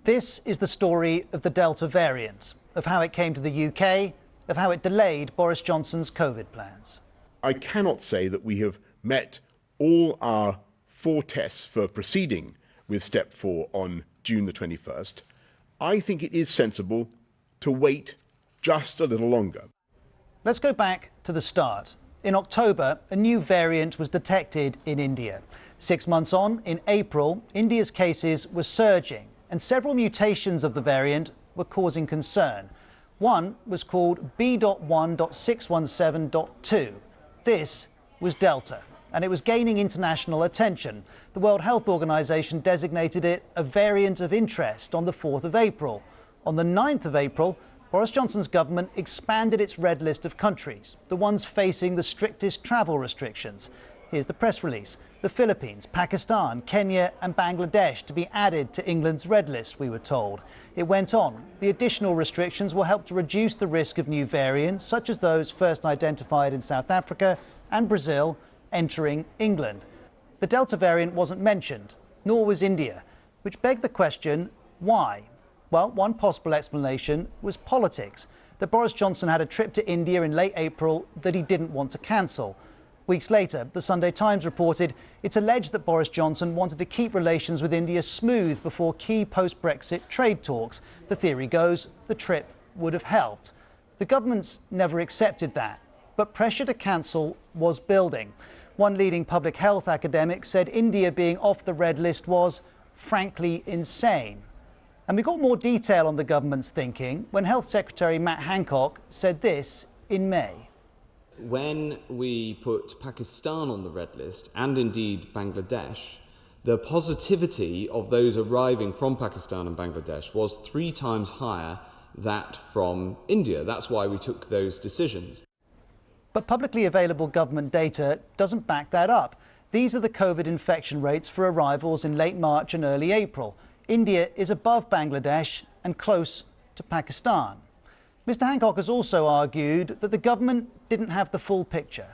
This is the story of the Delta variant, of how it came to the UK, of how it delayed Boris Johnson's COVID plans. I cannot say that we have met all our 4 tests for proceeding with step 4 on June the 21st. I think it is sensible to wait just a little longer. Let's go back to the start. In October, a new variant was detected in India. 6 months on, in April, India's cases were surging, and several mutations of the variant were causing concern. One was called B.1.617.2. This was Delta, and it was gaining international attention. The World Health Organization designated it a variant of interest on the 4th of April. On the 9th of April, Boris Johnson's government expanded its red list of countries, the ones facing the strictest travel restrictions. Here's the press release. The Philippines, Pakistan, Kenya and Bangladesh to be added to England's red list, we were told. It went on. The additional restrictions will help to reduce the risk of new variants, such as those first identified in South Africa and Brazil, entering England. The Delta variant wasn't mentioned, nor was India, which begged the question, why? Well, one possible explanation was politics, that Boris Johnson had a trip to India in late April that he didn't want to cancel. Weeks later, the Sunday Times reported it's alleged that Boris Johnson wanted to keep relations with India smooth before key post-Brexit trade talks. The theory goes the trip would have helped. The government's never accepted that, but pressure to cancel was building. One leading public health academic said India being off the red list was, frankly, insane. And we got more detail on the government's thinking when Health Secretary Matt Hancock said this in May. When we put Pakistan on the red list, and indeed Bangladesh, the positivity of those arriving from Pakistan and Bangladesh was 3 times higher than from India. That's why we took those decisions. But publicly available government data doesn't back that up. These are the COVID infection rates for arrivals in late March and early April. India is above Bangladesh and close to Pakistan. Mr. Hancock has also argued that the government didn't have the full picture.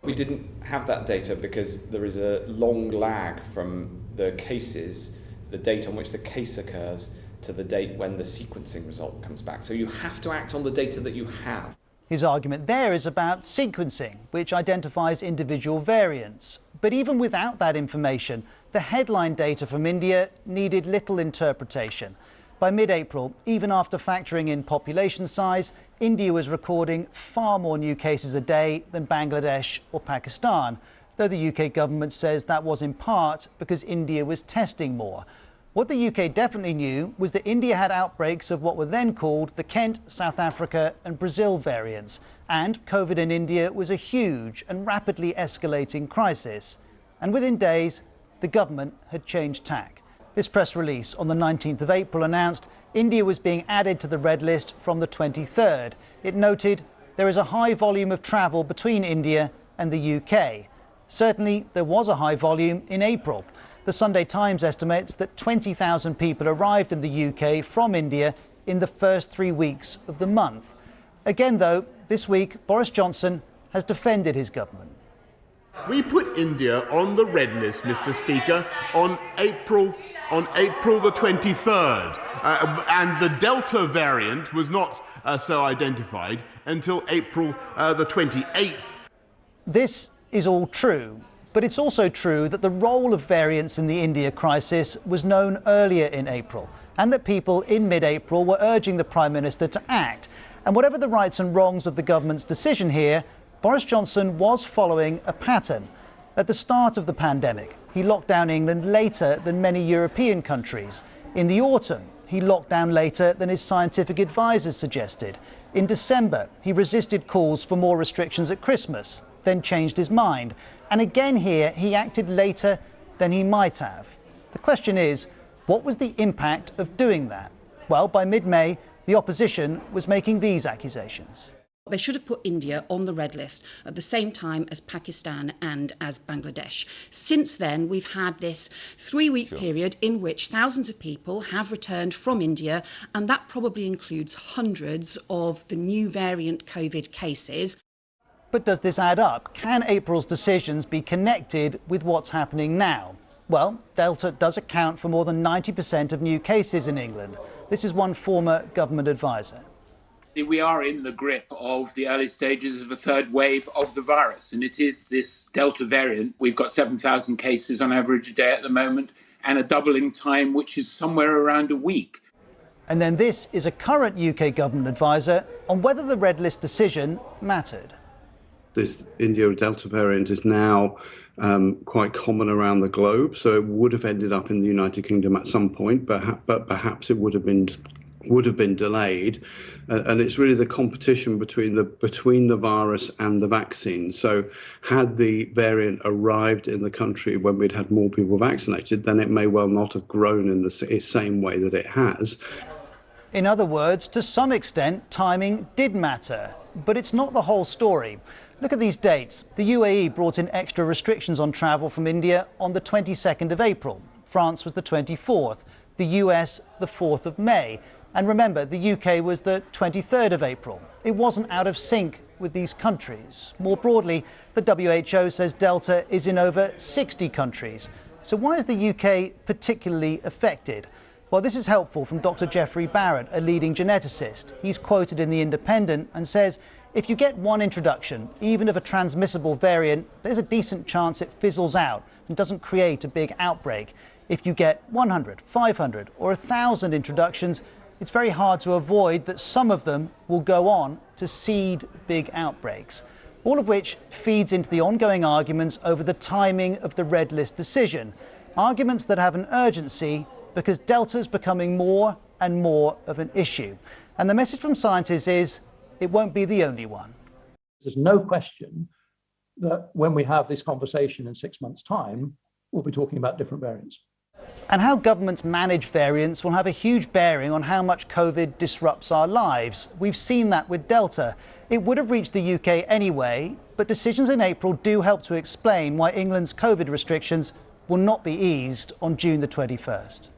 We didn't have that data because there is a long lag from the cases, the date on which the case occurs, to the date when the sequencing result comes back. So you have to act on the data that you have. His argument there is about sequencing, which identifies individual variants. But even without that information, the headline data from India needed little interpretation. By mid-April, even after factoring in population size, India was recording far more new cases a day than Bangladesh or Pakistan, though the UK government says that was in part because India was testing more. What the UK definitely knew was that India had outbreaks of what were then called the Kent, South Africa and Brazil variants, and COVID in India was a huge and rapidly escalating crisis. And within days, the government had changed tack. This press release on the 19th of April announced India was being added to the red list from the 23rd. It noted there is a high volume of travel between India and the UK. Certainly, there was a high volume in April. The Sunday Times estimates that 20,000 people arrived in the UK from India in the first 3 weeks of the month. Again, though, this week, Boris Johnson has defended his government. We put India on the red list, Mr. Speaker, on April the 23rd, and the Delta variant was not so identified until April the 28th. This is all true, but it's also true that the role of variants in the India crisis was known earlier in April, and that people in mid-April were urging the Prime Minister to act. And whatever the rights and wrongs of the government's decision here, Boris Johnson was following a pattern. At the start of the pandemic, he locked down England later than many European countries. In the autumn, he locked down later than his scientific advisors suggested. In December, he resisted calls for more restrictions at Christmas, then changed his mind. And again here, he acted later than he might have. The question is, what was the impact of doing that? Well, by mid-May, the opposition was making these accusations. They should have put India on the red list at the same time as Pakistan and as Bangladesh. Since then, we've had this 3-week period in which thousands of people have returned from India, and that probably includes hundreds of the new variant COVID cases. But does this add up? Can April's decisions be connected with what's happening now? Well, Delta does account for more than 90% of new cases in England. This is one former government advisor. We are in the grip of the early stages of a third wave of the virus, and it is this Delta variant. We've got 7,000 cases on average a day at the moment, and a doubling time, which is somewhere around a week. And then this is a current UK government advisor on whether the red list decision mattered. This India Delta variant is now quite common around the globe, so it would have ended up in the United Kingdom at some point, but perhaps it would have been delayed, and it's really the competition between the virus and the vaccine. So had the variant arrived in the country when we'd had more people vaccinated, then it may well not have grown in the same way that it has. In other words, to some extent, timing did matter, but it's not the whole story. Look at these dates. The UAE brought in extra restrictions on travel from India on the 22nd of April. France was the 24th, the US the 4th of May. And remember, the UK was the 23rd of April. It wasn't out of sync with these countries. More broadly, the WHO says Delta is in over 60 countries. So why is the UK particularly affected? Well, this is helpful from Dr. Geoffrey Barrett, a leading geneticist. He's quoted in The Independent and says, if you get one introduction, even of a transmissible variant, there's a decent chance it fizzles out and doesn't create a big outbreak. If you get 100, 500 or 1,000 introductions, it's very hard to avoid that some of them will go on to seed big outbreaks. All of which feeds into the ongoing arguments over the timing of the red list decision. Arguments that have an urgency because Delta's becoming more and more of an issue. And the message from scientists is it won't be the only one. There's no question that when we have this conversation in 6 months' time, we'll be talking about different variants. And how governments manage variants will have a huge bearing on how much COVID disrupts our lives. We've seen that with Delta. It would have reached the UK anyway, but decisions in April do help to explain why England's COVID restrictions will not be eased on June the 21st.